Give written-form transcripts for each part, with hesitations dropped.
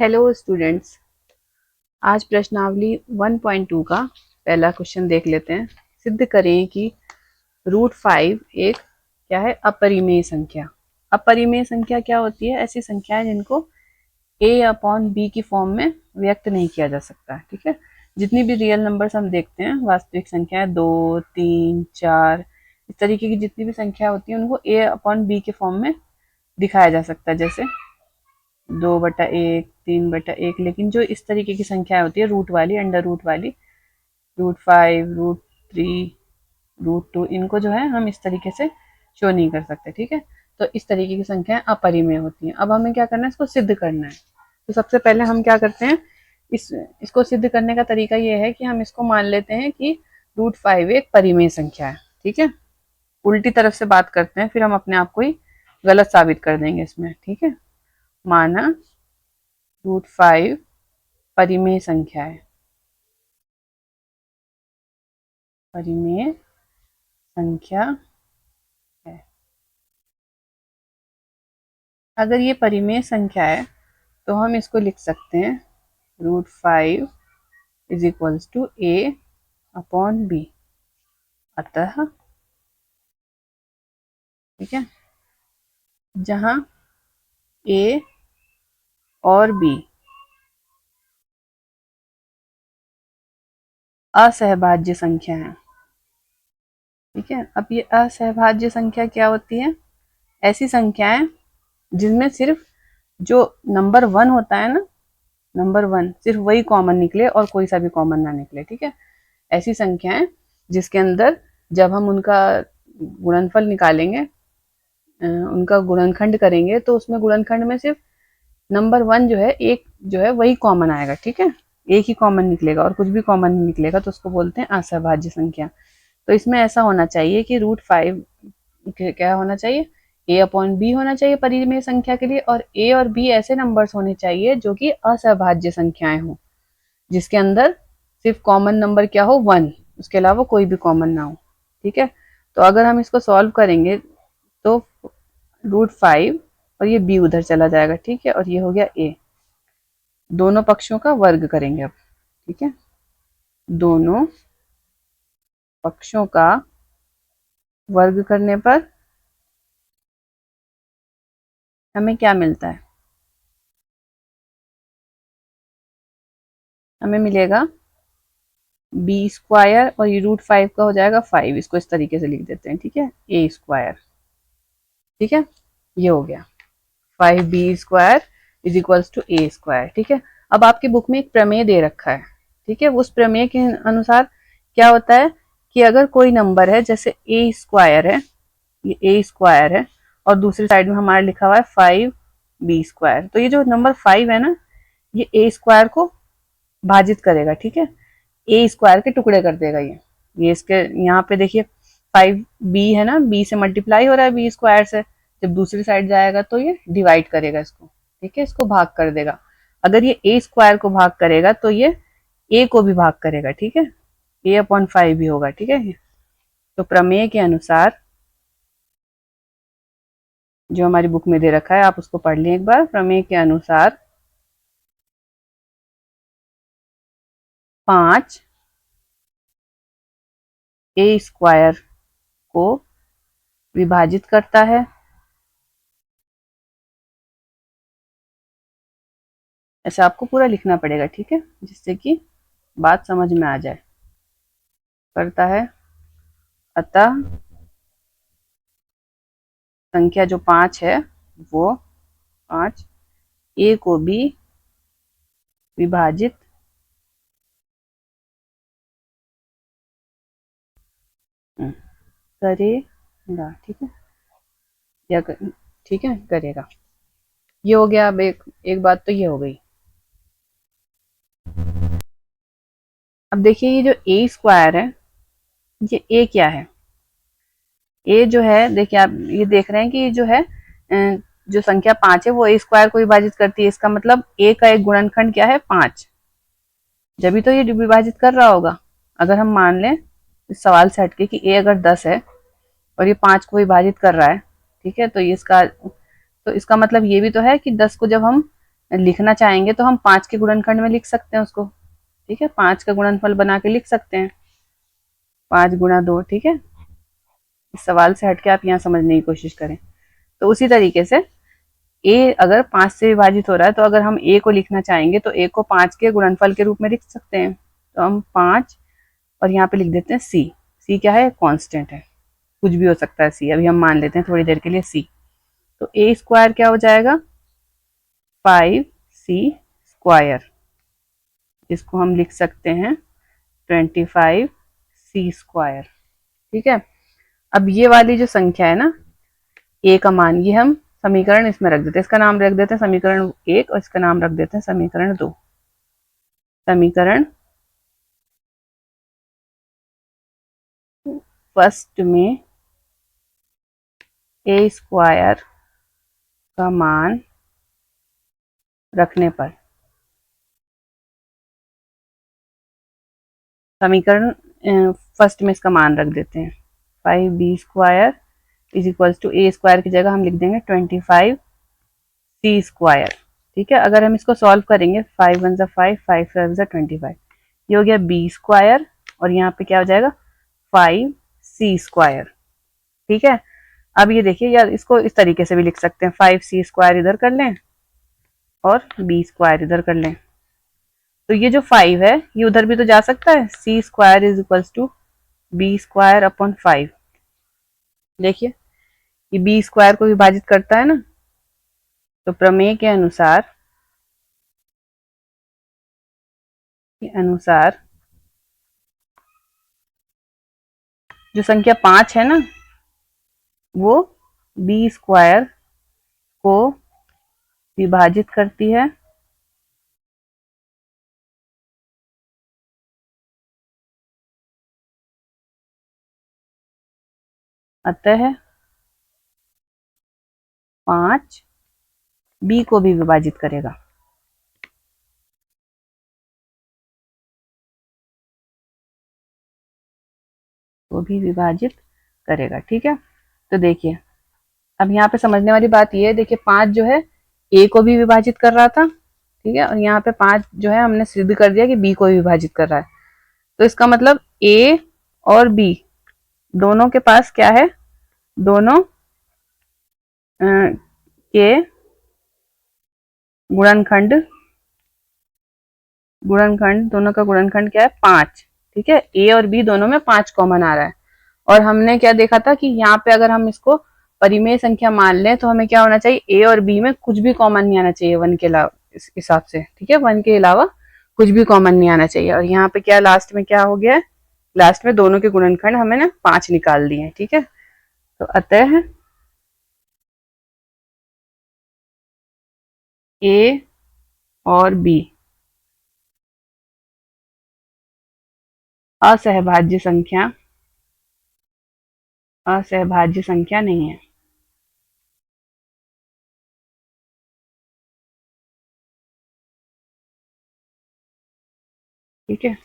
Hello students. आज प्रश्नावली 1.2 का पहला क्वेश्चन देख लेते हैं। सिद्ध करें कि √5 एक क्या है, अपरिमेय संख्या। अपरिमेय संख्या क्या होती है? ऐसी संख्याएं जिनको a/b की फॉर्म में व्यक्त नहीं किया जा सकता। ठीक है, जितनी भी रियल नंबर्स हम देखते हैं, वास्तविक संख्याएं 2, 3, 4, इस तरीके की जितनी भी संख्या होती है उनको a/b के फॉर्म में दिखाया जा सकता है, जैसे 2/1, 3/1। लेकिन जो इस तरीके की संख्याएं होती है रूट वाली, अंडर रूट वाली, √5, √3, √2, इनको जो है हम इस तरीके से शो नहीं कर सकते। ठीक है, तो इस तरीके की संख्याएं अपरिमेय होती हैं। अब हमें क्या करना है, इसको सिद्ध करना है। तो सबसे पहले हम क्या करते हैं, इसको सिद्ध करने का तरीका ये है कि हम इसको मान लेते हैं कि √5 एक परिमेय संख्या है। ठीक है, उल्टी तरफ से बात करते हैं, फिर हम अपने आप को ही गलत साबित कर देंगे इसमें। ठीक है, माना √5 परिमेय संख्या है। परिमेय संख्या है। अगर ये परिमेय संख्या है तो हम इसको लिख सकते हैं √5 इज इक्वल्स टू a/b। अतः ठीक है, जहां a और b असहभाज्य संख्या है। ठीक है, अब ये असहभाज्य संख्या क्या होती है? ऐसी संख्याएं जिनमें सिर्फ जो नंबर 1 होता है ना, नंबर 1 सिर्फ वही कॉमन निकले और कोई सा भी कॉमन ना निकले। ठीक है, ऐसी संख्याएं जिसके अंदर जब हम उनका गुणनफल निकालेंगे, उनका गुणनखंड करेंगे, तो उसमें गुणनखंड में सिर्फ नंबर 1 जो है, एक जो है वही कॉमन आएगा। ठीक है, एक ही कॉमन निकलेगा और कुछ भी कॉमन नहीं निकलेगा, तो उसको बोलते हैं असहभाज्य संख्या। तो इसमें ऐसा होना चाहिए कि √5 क्या होना चाहिए, a/b होना चाहिए परिमेय संख्या के लिए, और a और b ऐसे नंबर्स होने चाहिए जो कि असहभाज्य संख्याएं हो, जिसके अंदर सिर्फ कॉमन नंबर क्या हो, 1, उसके अलावा कोई भी कॉमन ना हो। ठीक है, तो अगर हम इसको सॉल्व करेंगे तो √5 और ये b उधर चला जाएगा। ठीक है, और ये हो गया a। दोनों पक्षों का वर्ग करेंगे अब। ठीक है, दोनों पक्षों का वर्ग करने पर हमें क्या मिलता है? हमें मिलेगा b² और ये √5 का हो जाएगा 5। इसको इस तरीके से लिख देते हैं। ठीक है, a²। ठीक है, ये हो गया 5b² is equals to a²। ठीक है, अब आपकी बुक में एक प्रमेय दे रखा है। ठीक है, उस प्रमेय के अनुसार क्या होता है कि अगर कोई नंबर है, जैसे a² है, ये a² है, और दूसरी साइड में हमारा लिखा हुआ है 5b², तो ये जो नंबर 5 है ना, ये a² को भाजित करेगा। ठीक है, a² के टुकड़े कर देगा। ये इसके यहाँ पे देखिए 5b है ना, b से मल्टीप्लाई हो रहा है b² से, जब दूसरी साइड जाएगा तो ये डिवाइड करेगा इसको। ठीक है, इसको भाग कर देगा। अगर ये a² को भाग करेगा तो ये a को भी भाग करेगा। ठीक है, a/5 भी होगा। ठीक है, तो प्रमेय के अनुसार जो हमारी बुक में दे रखा है, आप उसको पढ़ लें एक बार। प्रमेय के अनुसार 5 a² को विभाजित करता है। ऐसे आपको पूरा लिखना पड़ेगा। ठीक है, जिससे कि बात समझ में आ जाए। करता है, अतः संख्या जो 5 है वो 5 a को भी विभाजित करेगा। ठीक है, या ठीक है, करेगा। ये हो गया। अब एक बात तो ये हो गई। अब देखिए, ये जो a² है, ये a क्या है? a जो है, देखिए आप ये देख रहे हैं कि ये जो है, जो संख्या 5 है वो a² को विभाजित करती है। इसका मतलब a का एक गुणनखंड क्या है, 5। जब भी तो ये विभाजित कर रहा होगा। अगर हम मान लें इस सवाल से हटके कि a अगर 10 है और ये 5 को विभाजित कर रहा है, ठीक है, तो इसका मतलब ये भी तो है कि 10 को जब हम लिखना चाहेंगे तो हम 5 के गुणनखंड में लिख सकते हैं उसको, ठीक है, 5 का गुणनफल बना के लिख सकते हैं, 5 गुणा 2, ठीक है। इस सवाल से हटके आप यहाँ समझने की कोशिश करें। तो उसी तरीके से ए अगर 5 से विभाजित हो रहा है तो अगर हम ए को लिखना चाहेंगे तो ए को 5 के गुणनफल के रूप में लिख सकते हैं। तो हम 5 और यहाँ पे लिख देते हैं सी। सी क्या है? कांस्टेंट है, कुछ भी हो सकता है सी, अभी हम मान लेते हैं थोड़ी देर के लिए सी। तो ए स्क्वायर क्या हो जाएगा? 5c स्क्वायर, जिसको हम लिख सकते हैं 25c स्क्वायर, ठीक है। अब ये वाली जो संख्या है ना, ए का मान, ये हम समीकरण इसमें रख देते हैं, इसका नाम रख देते हैं समीकरण 1 और इसका नाम रख देते हैं समीकरण 2। समीकरण फर्स्ट में ए स्क्वायर का मान रखने पर, समीकरण फर्स्ट में इसका मान रख देते हैं 5b square is equals to A square की जगह हम लिख देंगे 25c स्क्वायर, ठीक है। अगर हम इसको सॉल्व करेंगे 5 वन ज़ा 5, 5 5 ज़ा 25, ये हो गया b स्क्वायर और यहाँ पे क्या हो जाएगा 5c स्क्वायर, ठीक है। अब ये देखिए यार, इसको इस तरीके से भी लिख सकते हैं, 5c स्क्वायर इधर कर लें और b स्क्वायर इधर कर लें। तो ये जो 5 है ये उधर भी तो जा सकता है, c square is equals to b square upon 5। देखिए ये b स्क्वायर को विभाजित करता है ना, तो प्रमेय के अनुसार जो संख्या 5 है ना, वो b स्क्वायर को विभाजित करती है अतः 5 b को भी विभाजित करेगा। वो भी विभाजित करेगा, ठीक है। तो देखिए अब यहाँ पे समझने वाली बात ये है, देखिए 5 जो है a को भी विभाजित कर रहा था, ठीक है, और यहाँ पे 5 जो है हमने सिद्ध कर दिया कि b को भी विभाजित कर रहा है। तो इसका मतलब a और b दोनों के पास क्या है, दोनों के गुणनखंड दोनों का गुणनखंड क्या है 5, ठीक है। a और b दोनों में 5 कॉमन आ रहा है। और हमने क्या देखा था कि यहाँ पे अगर हम इसको परिमेय संख्या मान लें तो हमें क्या होना चाहिए, a और b में कुछ भी कॉमन नहीं आना चाहिए 1 के अलावा, इस हिसाब से, ठीक है, 1 के अलावा कुछ भी कॉमन नहीं आना चाहिए। और यहाँ पे क्या लास्ट में क्या हो गया है, लास्ट में दोनों के गुणनखंड हमें ना 5 निकाल दिए, ठीक है। तो अतः a और b असहभाज्य संख्या नहीं है, ठीक है।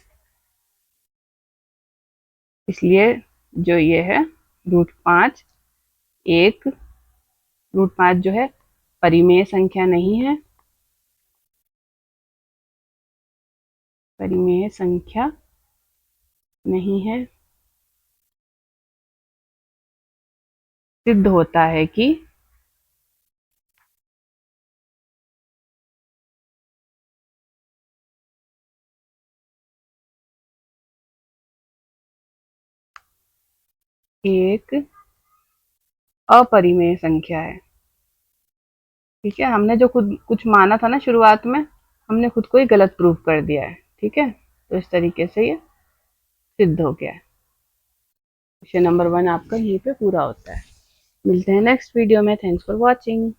इसलिए जो ये है √5, एक √5 जो है परिमेय संख्या नहीं है, परिमेय संख्या नहीं है। सिद्ध होता है कि एक अपरिमेय संख्या है, ठीक है। हमने जो खुद कुछ माना था ना शुरुआत में, हमने खुद को ही गलत प्रूव कर दिया है, ठीक है। तो इस तरीके से ये सिद्ध हो गया है। क्वेश्चन नंबर 1 आपका यहीं पे पूरा होता है। मिलते हैं नेक्स्ट वीडियो में। Thanks for watching.